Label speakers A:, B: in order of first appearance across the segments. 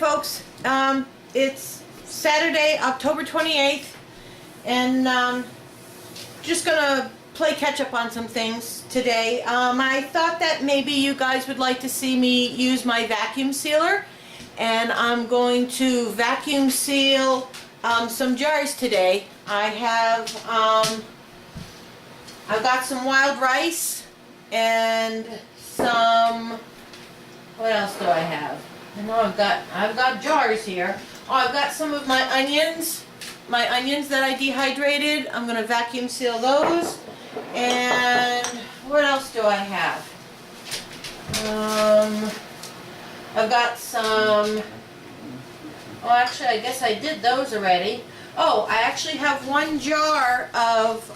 A: folks. It's Saturday, October 28th, and just gonna play catch up on some things today. I thought that maybe you guys would like to see me use my vacuum sealer, and I'm going to vacuum seal some jars today. I've got some wild rice and some, what else do I have? I know I've got jars here. Oh, I've got some of my onions that I dehydrated. I'm gonna vacuum seal those. And what else do I have? I've got some, oh actually I guess I did those already. Oh, I actually have one jar of,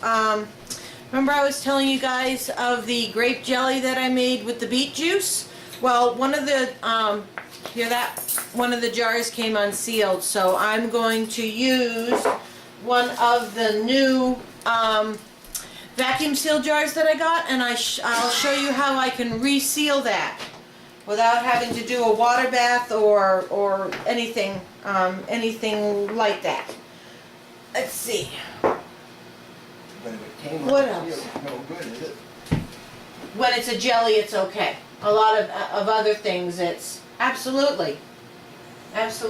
A: remember I was telling you guys of the grape jelly that I made with the beet juice? Well, one of the, one of the jars came unsealed, so I'm going to use one of the new vacuum seal jars that I got, and I'll show you how I can reseal that without having to do a water bath or anything anything like that. Let's see.
B: But if it came
A: What
B: out,
A: else?
B: it's no good, is it?
A: When it's a jelly, it's okay. A lot of other things, it's absolutely. That's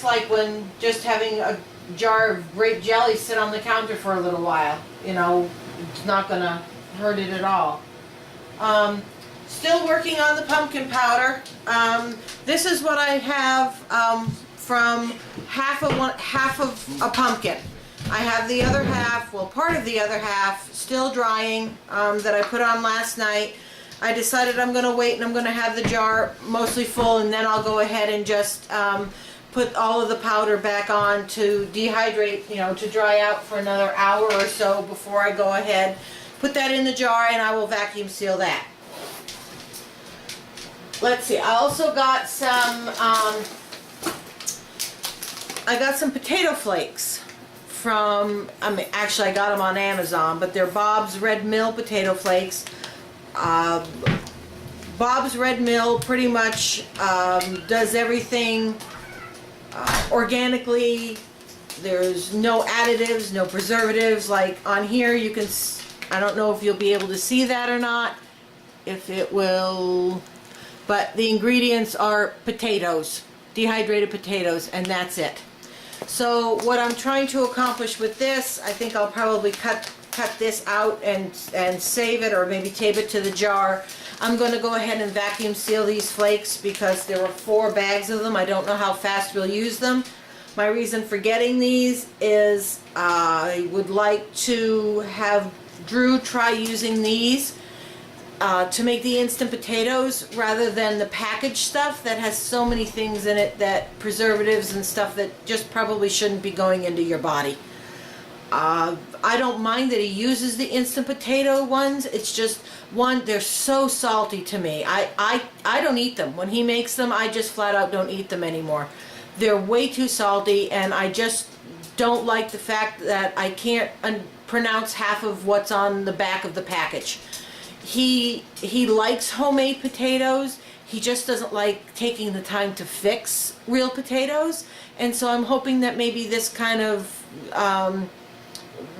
A: like when just having a jar of grape jelly sit on the counter for a little while. You know, it's not gonna hurt it at all. Still working on the pumpkin powder. This is what I have from half of a pumpkin. I have the other half, well, part of the other half still drying, that I put on last night. I decided I'm going to wait and I'm going to have the jar mostly full, and then I'll go ahead and just put all of the powder back on to dehydrate, you know, to dry out for another hour or so before I go ahead, put that in the jar, and I will vacuum seal that. Let's see, I also got some, I got some potato flakes from, actually I got them on Amazon, but they're Bob's Red Mill potato flakes. Bob's Red Mill pretty much does everything organically. There's no additives, no preservatives. Like on here you can, I don't know if you'll be able to see that or not, if it will, but the ingredients are potatoes, dehydrated potatoes, and that's it. So what I'm trying to accomplish with this, I think I'll probably cut this out and save it, or maybe tape it to the jar. I'm going to go ahead and vacuum seal these flakes because there were 4 bags of them. I don't know how fast we'll use them. My reason for getting these is I would like to have Drew try using these to make the instant potatoes rather than the packaged stuff that has so many things in it, that preservatives and stuff that just probably shouldn't be going into your body. I don't mind that he uses the instant potato ones. It's just, one, they're so salty to me. I don't eat them. When he makes them, I just flat out don't eat them anymore. They're way too salty, and I just don't like the fact that I can't pronounce half of what's on the back of the package. He likes homemade potatoes. He just doesn't like taking the time to fix real potatoes, and so I'm hoping that maybe this kind of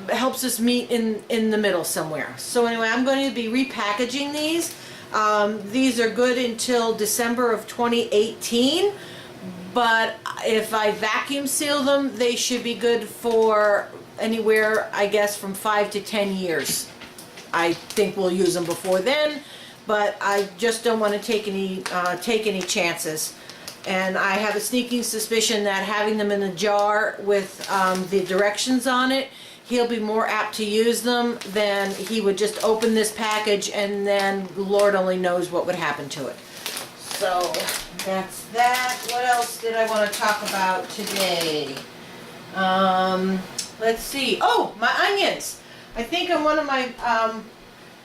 A: helps us meet in the middle somewhere. So anyway, I'm going to be repackaging these. These are good until December of 2018, but if I vacuum seal them, they should be good for anywhere, I guess, from 5 to 10 years. I think we'll use them before then, but I just don't want to take any chances. And I have a sneaking suspicion that having them in a jar with the directions on it, he'll be more apt to use them than he would just open this package and then Lord only knows what would happen to it. So that's that. What else did I want to talk about today? Let's see. Oh, my onions. I think in one of my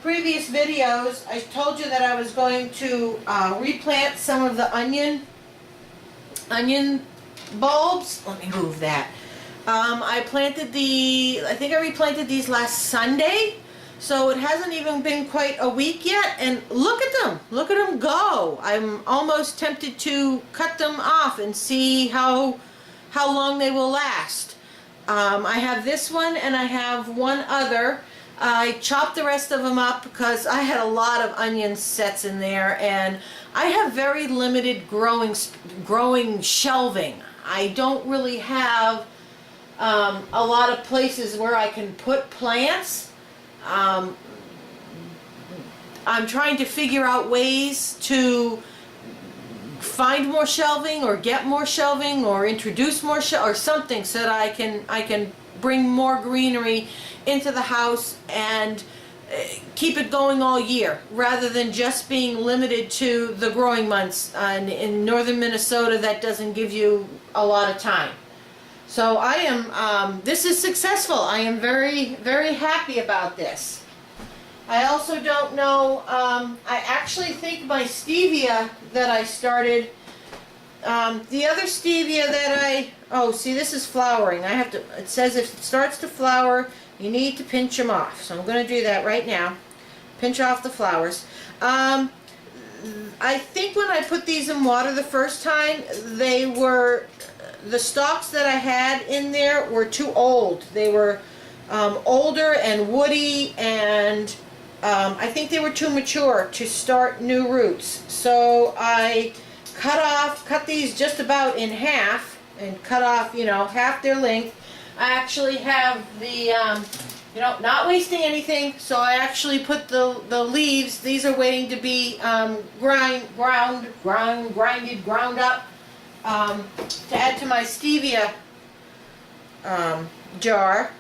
A: previous videos I told you that I was going to replant some of the onion bulbs. Let me move that. I think I replanted these last Sunday. So it hasn't even been quite a week yet, and look at them go. I'm almost tempted to cut them off and see how long they will last. I have this one and I have one other. I chopped the rest of them up because I had a lot of onion sets in there, and I have very limited growing shelving. I don't really have a lot of places where I can put plants. I'm trying to figure out ways to find more shelving or get more shelving or introduce more or something so that I can bring more greenery into the house and keep it going all year rather than just being limited to the growing months. And in northern Minnesota, that doesn't give you a lot of time. So I am, this is successful. I am very, very happy about this. I also don't know, I actually think my stevia that I started, the other stevia that oh, see, this is flowering. It says if it starts to flower, you need to pinch them off. So I'm going to do that right now. Pinch off the flowers. I think when I put these in water the first time, the stalks that I had in there were too old. They were older and woody, and I think they were too mature to start new roots. So I cut these just about in half and cut off, half their length. I actually have the, not wasting anything, so I actually put the leaves. These are waiting to be ground up to add to my stevia jar.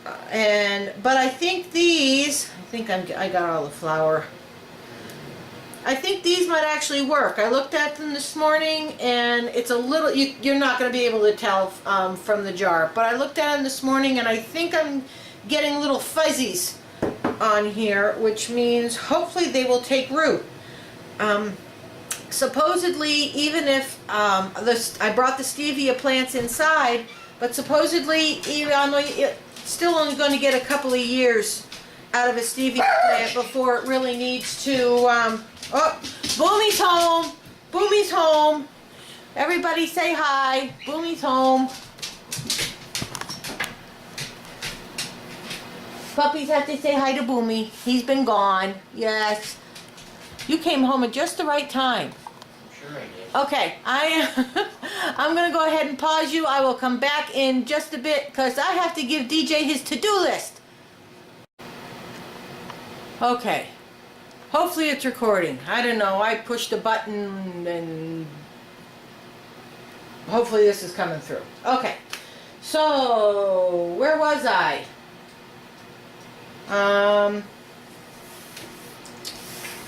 A: But I think I got all the flour. I think these might actually work. I looked at them this morning, and it's a little, you're not going to be able to tell from the jar, but I looked at them this morning, and I think I'm getting little fuzzies on here, which means hopefully they will take root. Supposedly, even if I brought the stevia plants inside, but supposedly, even though you're still only going to get a couple of years out of a stevia plant before it really needs to. Oh, Boomy's home. Boomy's home. Everybody say hi. Boomy's home. Puppies have to say hi to Boomy. He's been gone. Yes. You came home at just the right time.
B: Sure I did.
A: Okay, I'm going to go ahead and pause you. I will come back in just a bit because I have to give DJ his to-do list. Okay. Hopefully it's recording. I don't know. I pushed a button and hopefully this is coming through. Okay. So, where was I?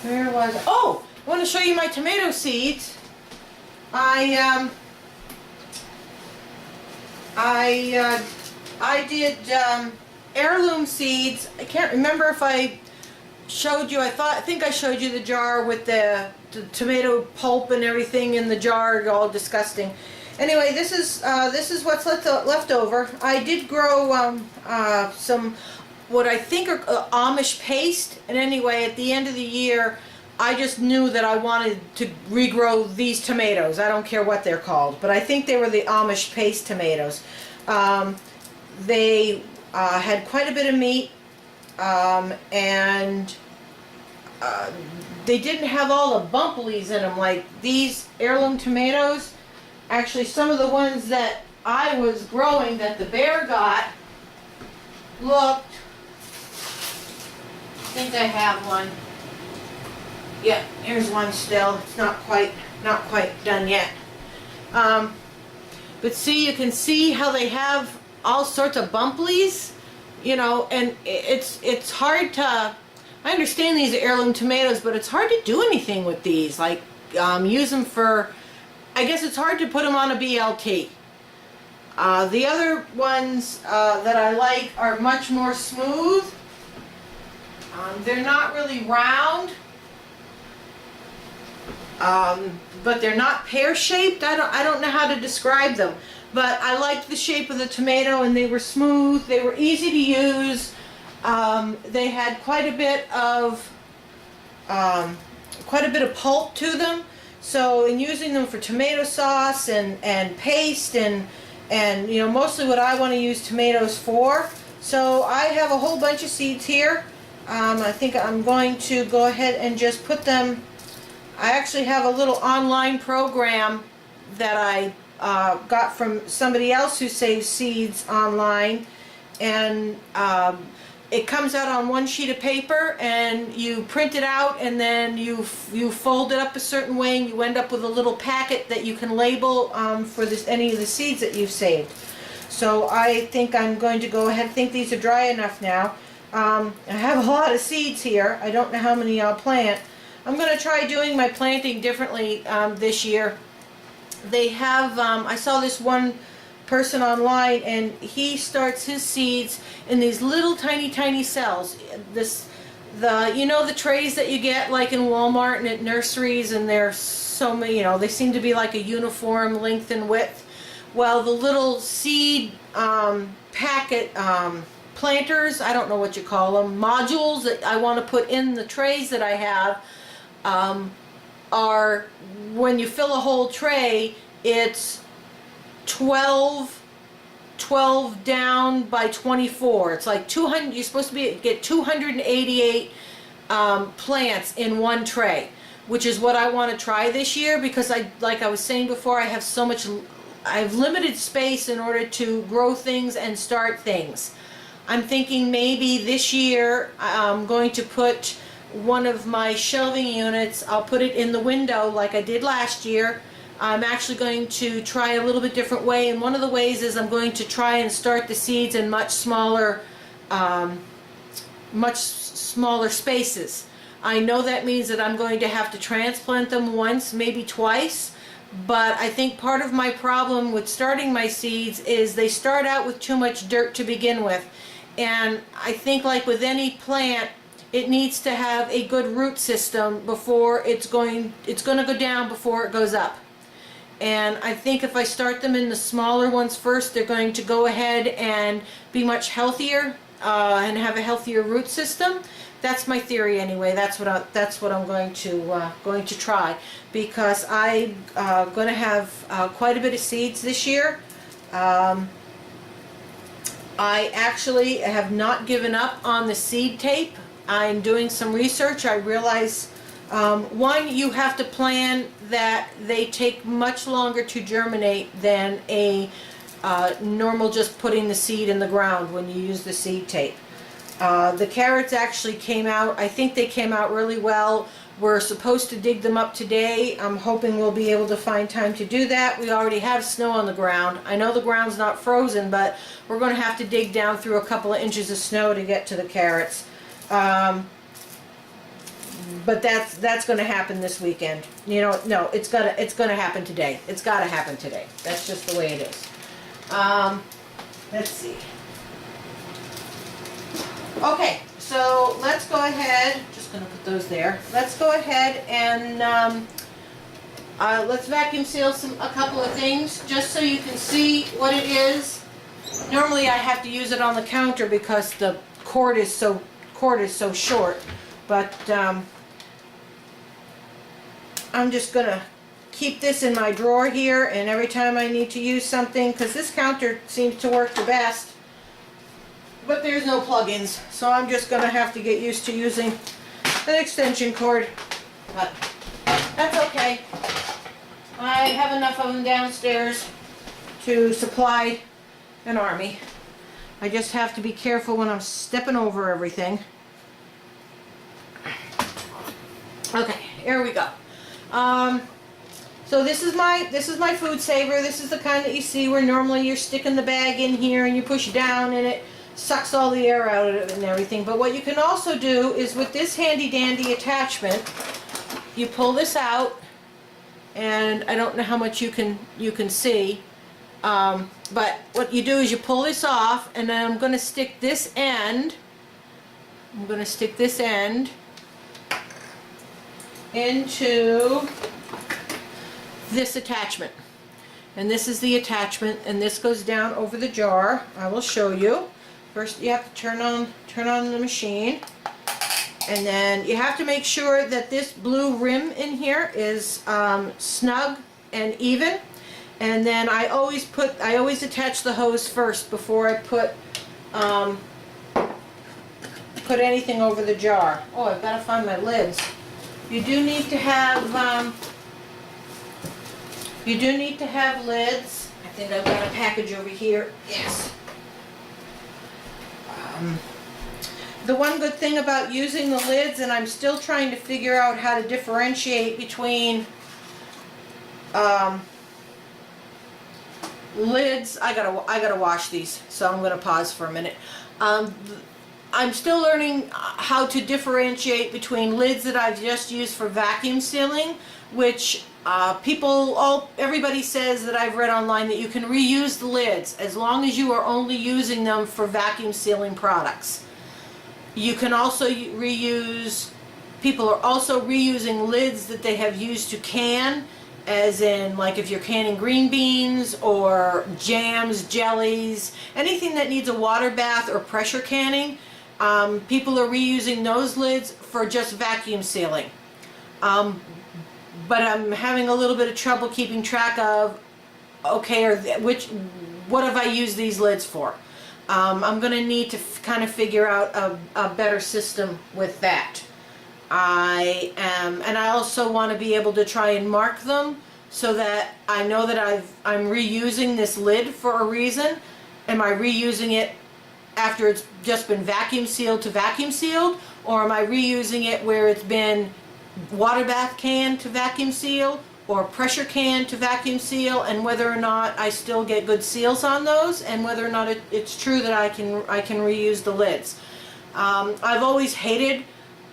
A: Where was I? Oh, I want to show you my tomato seeds. I did heirloom seeds. I can't remember if I showed you. I think I showed you the jar with the tomato pulp and everything in the jar, all disgusting. Anyway, this is what's left over. I did grow some what I think are Amish paste, and anyway, at the end of the year, I just knew that I wanted to regrow these tomatoes. I don't care what they're called, but I think they were the Amish paste tomatoes. They had quite a bit of meat. And they didn't have all the bumplies in them like these heirloom tomatoes. Actually, some of the ones that I was growing that the bear got looked. I think I have one. Yeah, here's one still. It's not quite done yet. But see, you can see how they have all sorts of bumplies. And it's hard to, I understand these are heirloom tomatoes, but it's hard to do anything with these, like use them for, I guess it's hard to put them on a BLT. The other ones that I like are much more smooth. They're not really round, but they're not pear-shaped. I don't know how to describe them. But I liked the shape of the tomato, and they were smooth. They were easy to use. They had quite a bit of pulp to them. So in using them for tomato sauce and paste and you know, mostly what I want to use tomatoes for. So I have a whole bunch of seeds here. I think I'm going to go ahead and just put them. I actually have a little online program that I got from somebody else who saves seeds online, and it comes out on one sheet of paper, and you print it out, and then you fold it up a certain way, and you end up with a little packet that you can label for any of the seeds that you've saved. So I think I'm going to go ahead. I think these are dry enough now. I have a lot of seeds here. I don't know how many I'll plant. I'm going to try doing my planting differently this year. They have, I saw this one person online, and he starts his seeds in these little tiny cells. You know, the trays that you get like in Walmart and at nurseries, and there's so many, you know, they seem to be like a uniform length and width. Well, the little seed packet planters, I don't know what you call them, modules that I want to put in the trays that I have, are, when you fill a whole tray, it's 12 down by 24. It's like 200. You're supposed to get 288 plants in one tray, which is what I want to try this year, because like I was saying before, I have limited space in order to grow things and start things. I'm thinking maybe this year I'm going to put one of my shelving units, I'll put it in the window like I did last year. I'm actually going to try a little bit different way, and one of the ways is I'm going to try and start the seeds in much smaller spaces. I know that means that I'm going to have to transplant them once, maybe twice, but I think part of my problem with starting my seeds is they start out with too much dirt to begin with. And I think, like with any plant, it needs to have a good root system before it's going to go down before it goes up. And I think if I start them in the smaller ones first, they're going to go ahead and be much healthier and have a healthier root system. That's my theory anyway. That's what I'm going to try, because I'm going to have quite a bit of seeds this year. I actually have not given up on the seed tape. I'm doing some research. I realize, one, you have to plan that they take much longer to germinate than a normal just putting the seed in the ground when you use the seed tape. The carrots actually came out, I think they came out really well. We're supposed to dig them up today. I'm hoping we'll be able to find time to do that. We already have snow on the ground. I know the ground's not frozen, but we're going to have to dig down through a couple of inches of snow to get to the carrots. But that's going to happen this weekend. You know, no, it's going to happen today. It's got to happen today. That's just the way it is. Let's see. Okay, so let's go ahead. Just going to put those there. Let's go ahead and let's vacuum seal a couple of things just so you can see what it is. Normally I have to use it on the counter because the cord is so short, but I'm just going to keep this in my drawer here, and every time I need to use something, because this counter seems to work the best, but there's no plug-ins, so I'm just going to have to get used to using an extension cord, but that's okay. I have enough of them downstairs to supply an army. I just have to be careful when I'm stepping over everything. Okay, here we go. So this is my food saver. This is the kind that you see where normally you're sticking the bag in here and you push down and it sucks all the air out of it and everything. But what you can also do is, with this handy dandy attachment, you pull this out, and I don't know how much you can see, but what you do is you pull this off, and then I'm going to stick this end into this attachment, and this is the attachment, and this goes down over the jar. I will show you. First you have to turn on the machine, and then you have to make sure that this blue rim in here is snug and even. And then I always attach the hose first before I put anything over the jar. Oh, I've got to find my lids. You do need to have lids. I think I've got a package over here. Yes. The one good thing about using the lids, and I'm still trying to figure out how to differentiate between lids. I gotta wash these, so I'm gonna pause for a minute. I'm still learning how to differentiate between lids that I've just used for vacuum sealing, which everybody says that I've read online that you can reuse the lids as long as you are only using them for vacuum sealing products. You can also people are also reusing lids that they have used to can, as in like if you're canning green beans or jams, jellies, anything that needs a water bath or pressure canning. People are reusing those lids for just vacuum sealing. But I'm having a little bit of trouble keeping track of, okay, what have I used these lids for? I'm going to need to kind of figure out a better system with that. And I also want to be able to try and mark them so that I know that I'm reusing this lid for a reason. Am I reusing it after it's just been vacuum sealed to vacuum sealed, or am I reusing it where it's been water bath can to vacuum seal or pressure can to vacuum seal, and whether or not I still get good seals on those, and whether or not it's true that I can reuse the lids. I've always hated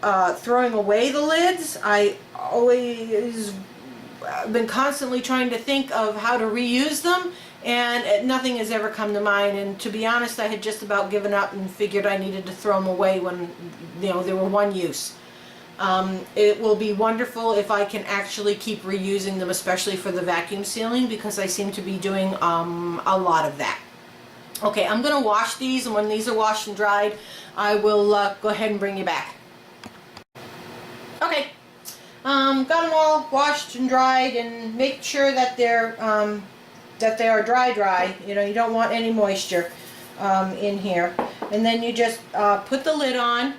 A: throwing away the lids. I always been constantly trying to think of how to reuse them, and nothing has ever come to mind. And to be honest, I had just about given up and figured I needed to throw them away when they were one use. It will be wonderful if I can actually keep reusing them, especially for the vacuum sealing, because I seem to be doing a lot of that. Okay, I'm going to wash these, and when these are washed and dried, I will go ahead and bring you back. Okay, got them all washed and dried, and make sure that they are dry. You don't want any moisture in here. And then you just put the lid on,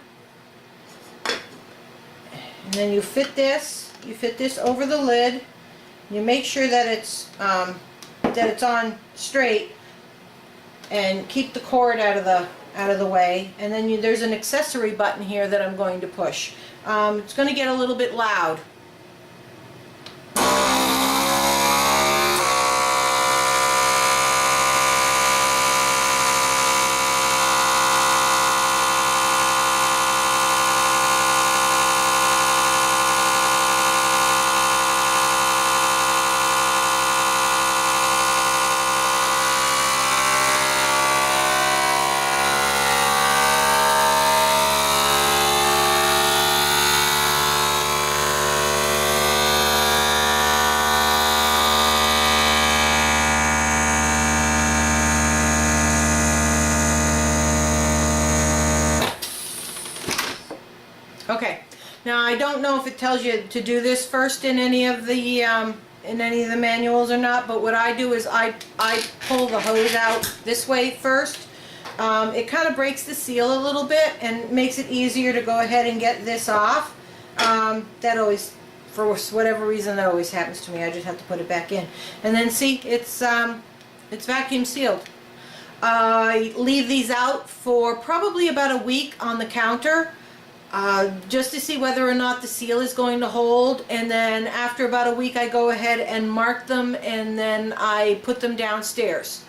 A: and then you fit this over the lid. You make sure that it's on straight, and keep the cord out of the way. And then there's an accessory button here that I'm going to push. It's going to get a little bit loud. Okay, now I don't know if it tells you to do this first in any of the manuals or not, but what I do is I pull the hose out this way first. It kind of breaks the seal a little bit and makes it easier to go ahead and get this off. That always, for whatever reason, that always happens to me. I just have to put it back in, and then see, it's vacuum sealed. I leave these out for probably about a week on the counter. Just to see whether or not the seal is going to hold, and then after about a week I go ahead and mark them, and then I put them downstairs.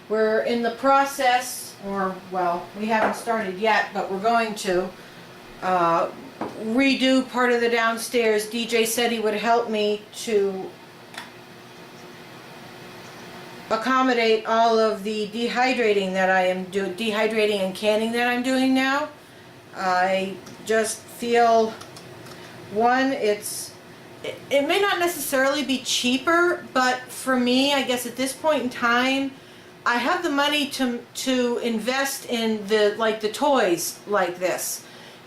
A: We're in the process, or well, we haven't started yet, but we're going to redo part of the downstairs. DJ said he would help me to accommodate all of the dehydrating that I am doing, dehydrating and canning that I'm doing now. I just feel, one, it may not necessarily be cheaper, but for me, I guess at this point in time, I have the money to invest in the toys like this,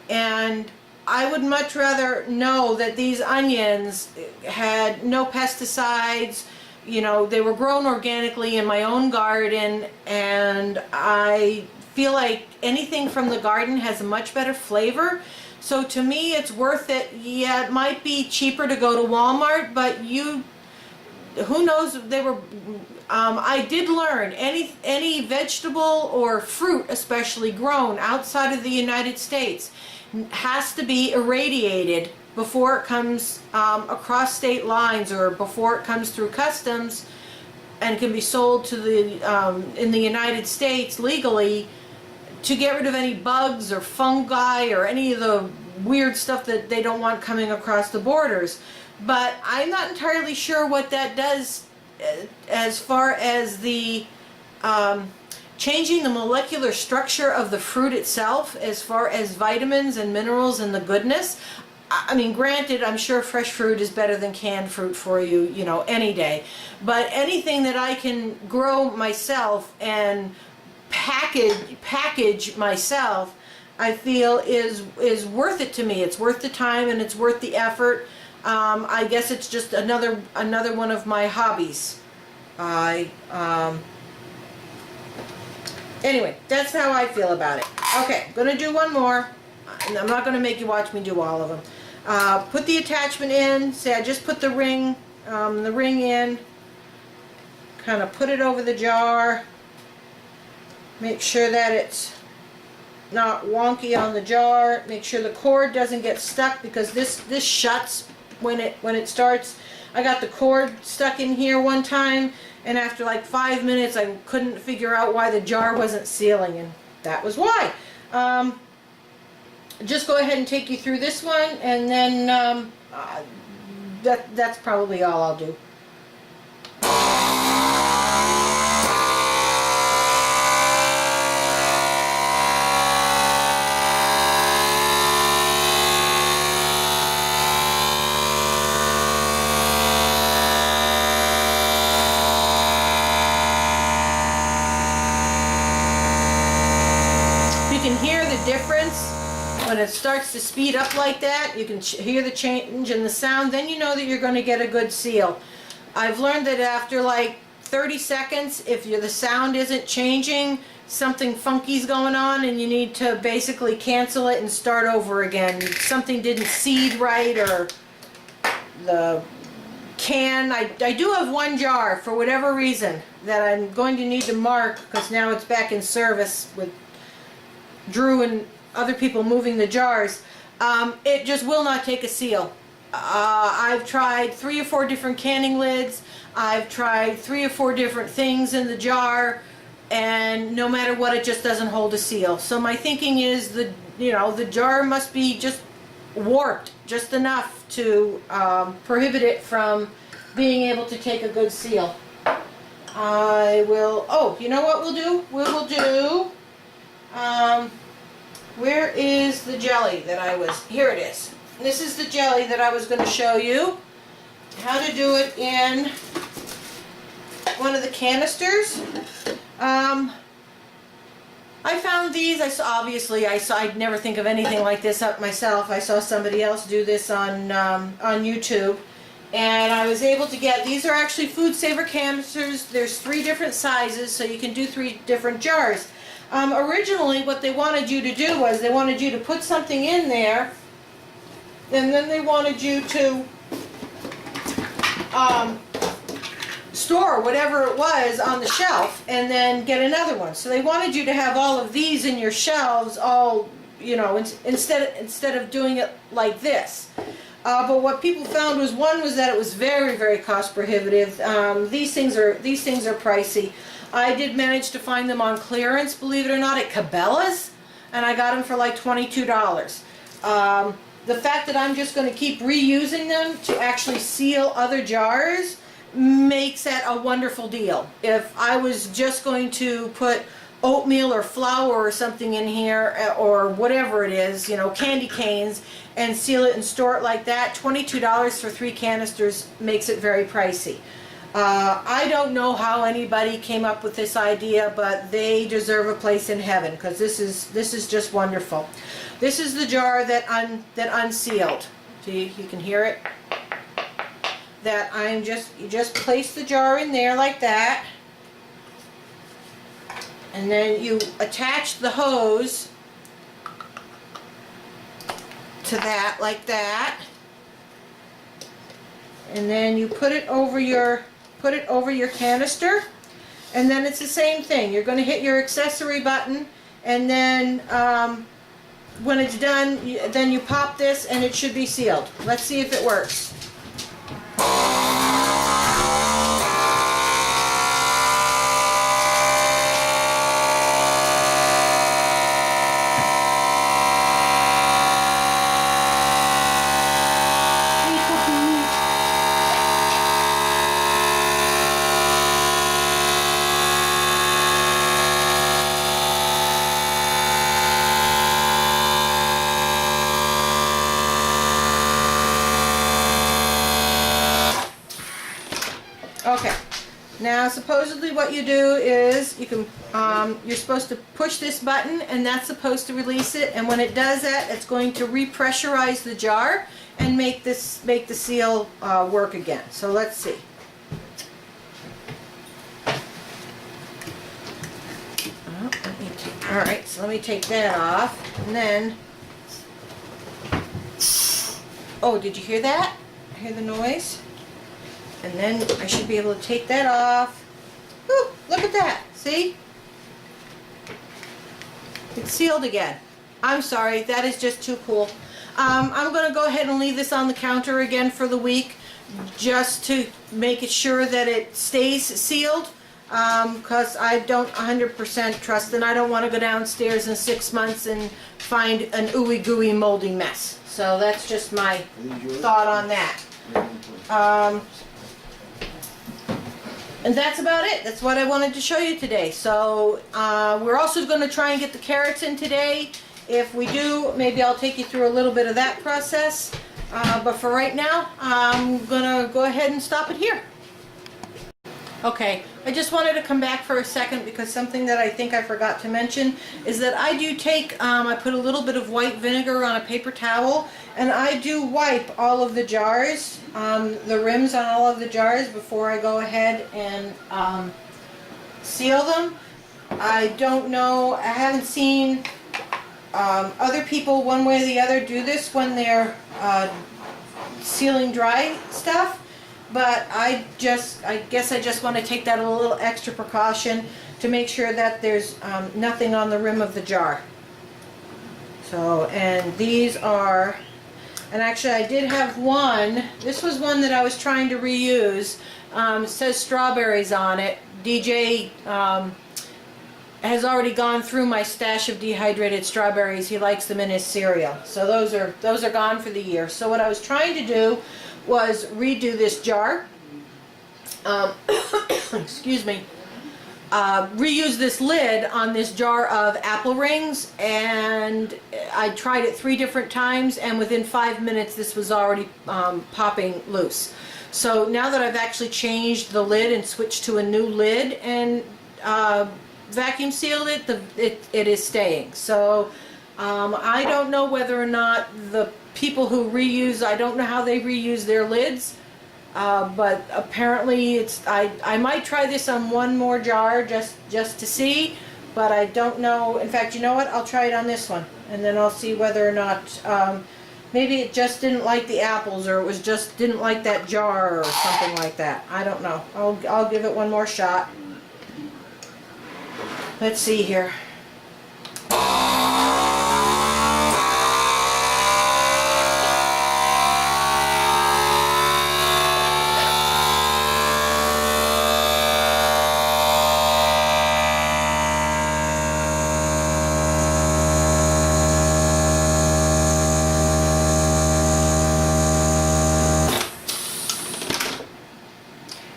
A: and I would much rather know that these onions had no pesticides. You know, they were grown organically in my own garden, and I feel like anything from the garden has a much better flavor. So to me, it's worth it. Yeah, it might be cheaper to go to Walmart, but who knows? They were. I did learn any vegetable or fruit, especially grown outside of the United States, has to be irradiated before it comes across state lines or before it comes through customs and can be sold to in the United States legally, to get rid of any bugs or fungi or any of the weird stuff that they don't want coming across the borders. But I'm not entirely sure what that does as far as the changing the molecular structure of the fruit itself, as far as vitamins and minerals and the goodness. I mean, granted, I'm sure fresh fruit is better than canned fruit for you, you know, any day. But anything that I can grow myself and package myself, I feel is worth it to me. It's worth the time and it's worth the effort. I guess it's just another one of my hobbies. Anyway, that's how I feel about it. Okay, I'm gonna do one more. And I'm not gonna make you watch me do all of them. Put the attachment in. Say I just put the ring in. Kind of put it over the jar. Make sure that it's not wonky on the jar. Make sure the cord doesn't get stuck, because this shuts when it starts. I got the cord stuck in here one time, and after like 5 minutes I couldn't figure out why the jar wasn't sealing, and that was why. Just go ahead and take you through this one, and then that's probably all I'll do. When it starts to speed up like that, you can hear the change in the sound, then you know that you're going to get a good seal. I've learned that after like 30 seconds, if the sound isn't changing, something funky's going on and you need to basically cancel it and start over again. Something didn't seed right, or the can. I do have one jar, for whatever reason, that I'm going to need to mark, because now it's back in service with Drew and other people moving the jars. It just will not take a seal. I've tried 3 or 4 different canning lids. I've tried 3 or 4 different things in the jar, and no matter what, it just doesn't hold a seal. So my thinking is the jar must be just warped just enough to prohibit it from being able to take a good seal. I will. Oh, you know what we'll do? We will do. Where is the jelly that I was... Here it is. This is the jelly that I was going to show you. How to do it in one of the canisters. I found these. I'd never think of anything like this up myself. I saw somebody else do this on YouTube. And I was able to get... These are actually Food Saver canisters. There's 3 different sizes, so you can do 3 different jars. Originally, what they wanted you to do was they wanted you to put something in there, and then they wanted you to store whatever it was on the shelf, and then get another one. So they wanted you to have all of these in your shelves, all, you know, instead of doing it like this. But what people found was, one was that it was very, very cost prohibitive. These things are pricey. I did manage to find them on clearance, believe it or not, at Cabela's, and I got them for like $22. The fact that I'm just going to keep reusing them to actually seal other jars makes that a wonderful deal. If I was just going to put oatmeal or flour or something in here, or whatever it is, you know, candy canes, and seal it and store it like that, $22 for 3 canisters makes it very pricey. I don't know how anybody came up with this idea, but they deserve a place in heaven, because this is just wonderful. This is the jar that unsealed. See, you can hear it. That you just place the jar in there like that, and then you attach the hose to that like that, and then you put it over your canister, and then it's the same thing. You're going to hit your accessory button, and then when it's done, then you pop this and it should be sealed. Let's see if it works. Okay, now supposedly what you do is you can you're supposed to push this button, and that's supposed to release it, and when it does that, it's going to repressurize the jar and make the seal work again. So let's see. Alright, so let me take that off, and then, oh, did you hear that? Hear the noise? And then I should be able to take that off. Whew, look at that, see? It's sealed again. I'm sorry, that is just too cool. I'm going to go ahead and leave this on the counter again for the week, just to make it sure that it stays sealed, because I don't 100% trust, and I don't want to go downstairs in 6 months and find an ooey gooey moldy mess. So that's just my thought on that. And that's about it. That's what I wanted to show you today. So we're also going to try and get the carrots in today. If we do, maybe I'll take you through a little bit of that process. But for right now, I'm going to go ahead and stop it here. Okay, I just wanted to come back for a second, because something that I think I forgot to mention is that I do take, I put a little bit of white vinegar on a paper towel, and I do wipe all of the jars, the rims on all of the jars, before I go ahead and seal them. I don't know, I haven't seen other people one way or the other do this when they're sealing dry stuff. But I guess I just want to take that a little extra precaution to make sure that there's nothing on the rim of the jar. So, and these are, and actually I did have one, this was one that I was trying to reuse. It says strawberries on it. DJ has already gone through my stash of dehydrated strawberries. He likes them in his cereal. So those are gone for the year. So what I was trying to do was redo this jar, excuse me, reuse this lid on this jar of apple rings, and I tried it 3 different times, and within 5 minutes this was already popping loose. So now that I've actually changed the lid and switched to a new lid and vacuum sealed it, it is staying. So I don't know whether or not the people who reuse, I don't know how they reuse their lids, but apparently it's, I might try this on one more jar just to see, but I don't know. In fact, you know what, I'll try it on this one, and then I'll see whether or not maybe it just didn't like the apples, or it was just didn't like that jar or something like that. I don't know. I'll give it one more shot. Let's see here.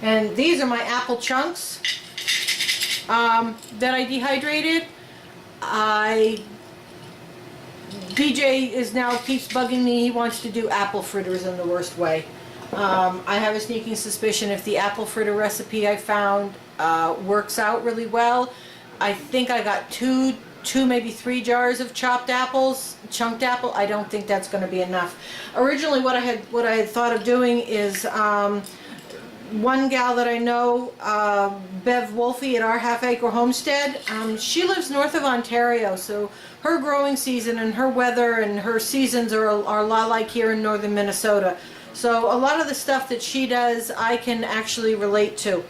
A: And these are my apple chunks that I dehydrated. DJ is now keeps bugging me. He wants to do apple fritters in the worst way. I have a sneaking suspicion if the apple fritter recipe I found works out really well. I think I got two, maybe 3 jars of chopped apples, chunked apple. I don't think that's going to be enough. Originally, what I had thought of doing is one gal that I know, Bev Wolfe at Our Half Acre Homestead. She lives north of Ontario, so her growing season and her weather and her seasons are a lot like here in northern Minnesota. So a lot of the stuff that she does, I can actually relate to.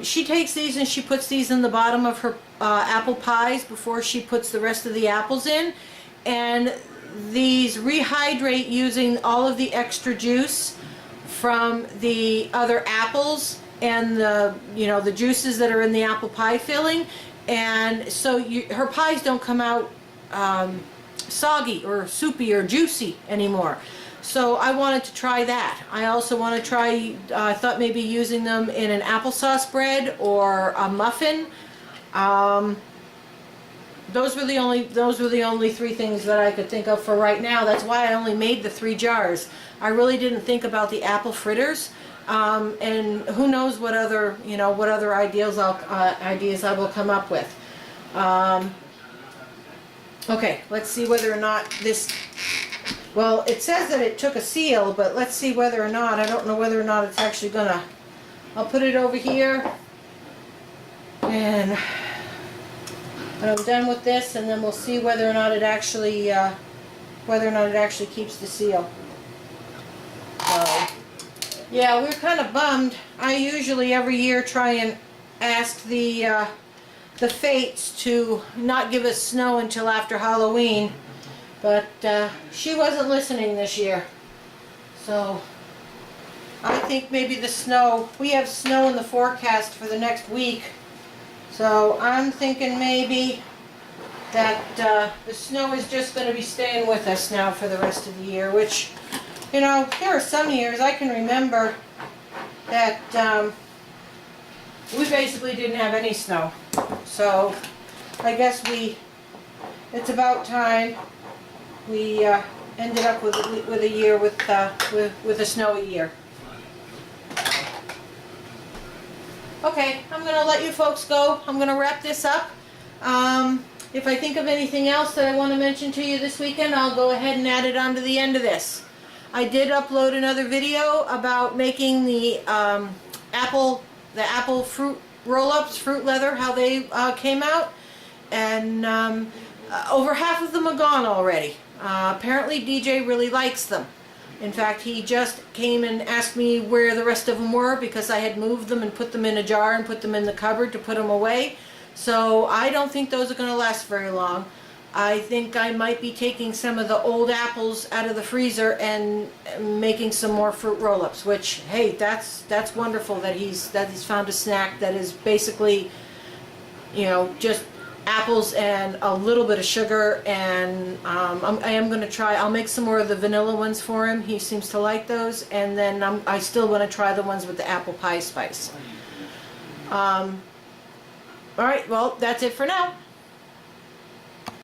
A: She takes these and she puts these in the bottom of her apple pies before she puts the rest of the apples in. And these rehydrate using all of the extra juice from the other apples and the juices that are in the apple pie filling. And so her pies don't come out soggy or soupy or juicy anymore. So I wanted to try that. I also want to try, I thought maybe using them in an applesauce bread or a muffin. Those were the only 3 things that I could think of for right now. That's why I only made the 3 jars. I really didn't think about the apple fritters, and who knows what other ideas I will come up with. Okay, let's see whether or not this. Well, it says that it took a seal, but let's see whether or not. I don't know whether or not it's actually gonna. I'll put it over here, and when I'm done with this, and then we'll see whether or not it actually keeps the seal. So, yeah, we're kind of bummed. I usually every year try and ask the Fates to not give us snow until after Halloween. But she wasn't listening this year. So I think maybe the snow, we have snow in the forecast for the next week. So I'm thinking maybe that the snow is just going to be staying with us now for the rest of the year. Which, there are some years I can remember that we basically didn't have any snow. So I guess it's about time we ended up with a year with a snowy year. Okay, I'm going to let you folks go. I'm going to wrap this up. If I think of anything else that I want to mention to you this weekend, I'll go ahead and add it on to the end of this. I did upload another video about making the apple fruit roll-ups, fruit leather, how they came out, and over half of them are gone already. Apparently DJ really likes them. In fact, he just came and asked me where the rest of them were because I had moved them and put them in a jar and put them in the cupboard to put them away. So I don't think those are going to last very long. I think I might be taking some of the old apples out of the freezer and making some more fruit roll-ups, which, hey, that's wonderful that he's found a snack that is basically, just apples and a little bit of sugar, and I am going to try. I'll make some more of the vanilla ones for him. He seems to like those, and then I still want to try the ones with the apple pie spice. All right, well, that's it for now.